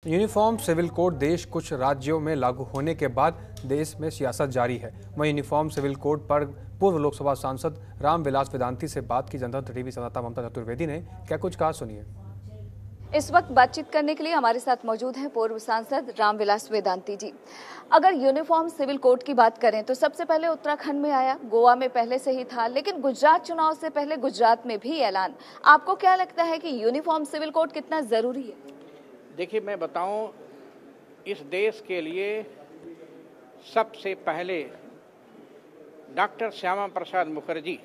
Uniform civil code देश कुछ राज्यों में लागू होने के बाद देश में सियासत जारी है। वहीं यूनिफॉर्म सिविल कोड पर पूर्व लोकसभा सांसद रामविलास वेदांती से बात की जनतंत्र टीवी संवाददाता ममता चतुर्वेदी ने क्या कुछ कहा, सुनिए। इस वक्त बातचीत करने के लिए हमारे साथ मौजूद हैं पूर्व सांसद रामविलास वेदांती जी। अगर यूनिफॉर्म सिविल कोड की बात करें तो सबसे पहले उत्तराखंड में आया, गोवा में पहले से ही था, लेकिन गुजरात चुनाव से पहले गुजरात में भी ऐलान। आपको क्या लगता है कि यूनिफॉर्म सिविल कोड कितना जरूरी है? देखिए, मैं बताऊं, इस देश के लिए सबसे पहले डॉक्टर श्यामा प्रसाद मुखर्जी,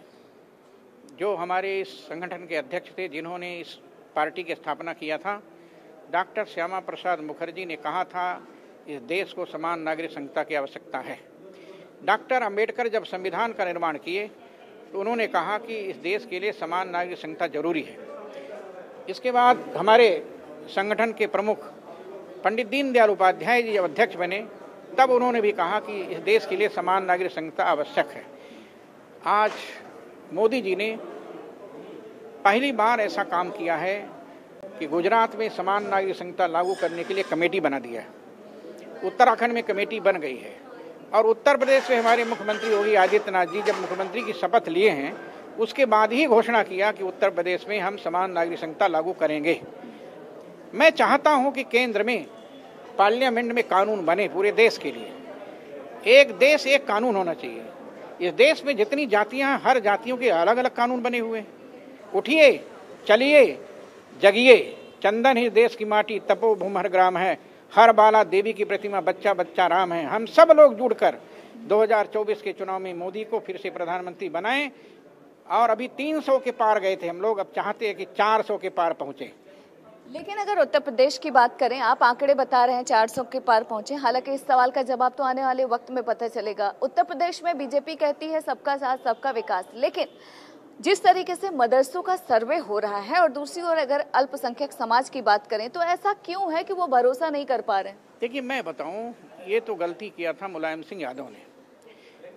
जो हमारे इस संगठन के अध्यक्ष थे, जिन्होंने इस पार्टी की स्थापना किया था, डॉक्टर श्यामा प्रसाद मुखर्जी ने कहा था इस देश को समान नागरिक संहिता की आवश्यकता है। डॉक्टर अंबेडकर जब संविधान का निर्माण किए तो उन्होंने कहा कि इस देश के लिए समान नागरिक संहिता जरूरी है। इसके बाद हमारे संगठन के प्रमुख पंडित दीनदयाल उपाध्याय जी जब अध्यक्ष बने तब उन्होंने भी कहा कि इस देश के लिए समान नागरिक संहिता आवश्यक है। आज मोदी जी ने पहली बार ऐसा काम किया है कि गुजरात में समान नागरिक संहिता लागू करने के लिए कमेटी बना दिया है। उत्तराखंड में कमेटी बन गई है और उत्तर प्रदेश में हमारे मुख्यमंत्री योगी आदित्यनाथ जी जब मुख्यमंत्री की शपथ लिए हैं उसके बाद ही घोषणा किया कि उत्तर प्रदेश में हम समान नागरिक संहिता लागू करेंगे। मैं चाहता हूं कि केंद्र में पार्लियामेंट में कानून बने पूरे देश के लिए। एक देश एक कानून होना चाहिए। इस देश में जितनी जातियां हैं, हर जातियों के अलग अलग कानून बने हुए हैं। उठिए, चलिए, जगिए, चंदन ही देश की माटी, तपो भूमहर ग्राम है, हर बाला देवी की प्रतिमा, बच्चा बच्चा राम है। हम सब लोग जुड़कर 2024 के चुनाव में मोदी को फिर से प्रधानमंत्री बनाएं। और अभी 300 के पार गए थे हम लोग, अब चाहते हैं कि 400 के पार पहुंचे। लेकिन अगर उत्तर प्रदेश की बात करें, आप आंकड़े बता रहे हैं 400 के पार पहुंचे। हालांकि इस सवाल का जवाब तो आने वाले वक्त में पता चलेगा। उत्तर प्रदेश में बीजेपी कहती है सबका साथ सबका विकास, लेकिन जिस तरीके से मदरसों का सर्वे हो रहा है और दूसरी ओर अगर अल्पसंख्यक समाज की बात करें तो ऐसा क्यों है कि वो भरोसा नहीं कर पा रहे? देखिए, मैं बताऊं, ये तो गलती किया था मुलायम सिंह यादव ने,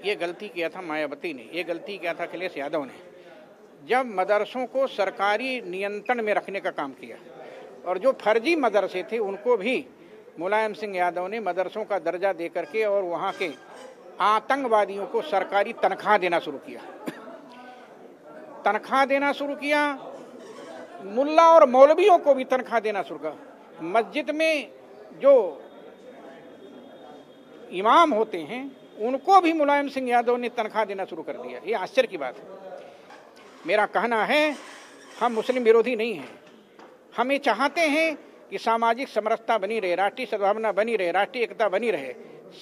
ये गलती किया था मायावती ने, ये गलती किया था अखिलेश यादव ने, जब मदरसों को सरकारी नियंत्रण में रखने का काम किया। और जो फर्जी मदरसे थे उनको भी मुलायम सिंह यादव ने मदरसों का दर्जा दे करके और वहाँ के आतंकवादियों को सरकारी तनख्वाह देना शुरू किया। तनख्वाह देना शुरू किया, मुल्ला और मौलवियों को भी तनख्वाह देना शुरू किया। मस्जिद में जो इमाम होते हैं उनको भी मुलायम सिंह यादव ने तनख्वाह देना शुरू कर दिया। ये आश्चर्य की बात है। मेरा कहना है, हम मुस्लिम विरोधी नहीं हैं। हम ये चाहते हैं कि सामाजिक समरसता बनी रहे, राष्ट्रीय सद्भावना बनी रहे, राष्ट्रीय एकता बनी रहे,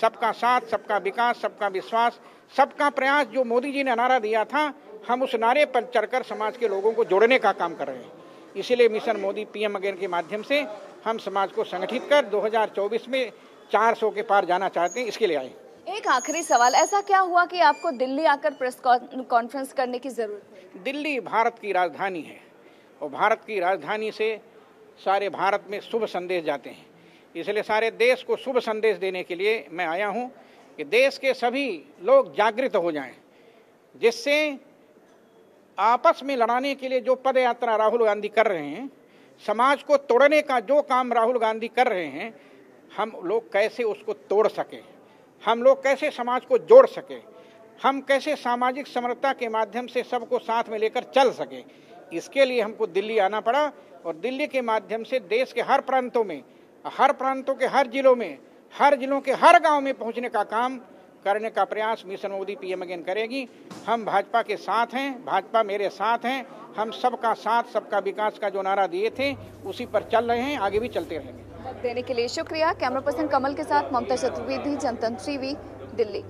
सबका साथ, सबका विकास, सबका विश्वास, सबका प्रयास। जो मोदी जी ने नारा दिया था, हम उस नारे पर चढ़कर समाज के लोगों को जोड़ने का काम कर रहे हैं। इसीलिए मिशन मोदी पीएम अगेन के माध्यम से हम समाज को संगठित कर 2024 में 400 के पार जाना चाहते हैं, इसके लिए आए। एक आखिरी सवाल, ऐसा क्या हुआ कि आपको दिल्ली आकर प्रेस कॉन्फ्रेंस करने की जरूरत? दिल्ली भारत की राजधानी है और भारत की राजधानी से सारे भारत में शुभ संदेश जाते हैं। इसलिए सारे देश को शुभ संदेश देने के लिए मैं आया हूं कि देश के सभी लोग जागृत हो जाएं, जिससे आपस में लड़ाने के लिए जो पद यात्रा राहुल गांधी कर रहे हैं, समाज को तोड़ने का जो काम राहुल गांधी कर रहे हैं, हम लोग कैसे उसको तोड़ सकें, हम लोग कैसे समाज को जोड़ सकें, हम कैसे सामाजिक समरसता के माध्यम से सबको साथ में लेकर चल सकें, इसके लिए हमको दिल्ली आना पड़ा। और दिल्ली के माध्यम से देश के हर प्रांतों में, हर प्रांतों के हर जिलों में, हर जिलों के हर गांव में पहुंचने का काम करने का प्रयास मिशन मोदी पीएम अगेन करेगी। हम भाजपा के साथ हैं, भाजपा मेरे साथ हैं। हम सबका साथ सबका विकास का जो नारा दिए थे उसी पर चल रहे हैं, आगे भी चलते रहेंगे। वक्त देने के लिए शुक्रिया। कैमरा पर्सन कमल के साथ ममता चतुर्वेदी, जनतंत्र टीवी, दिल्ली।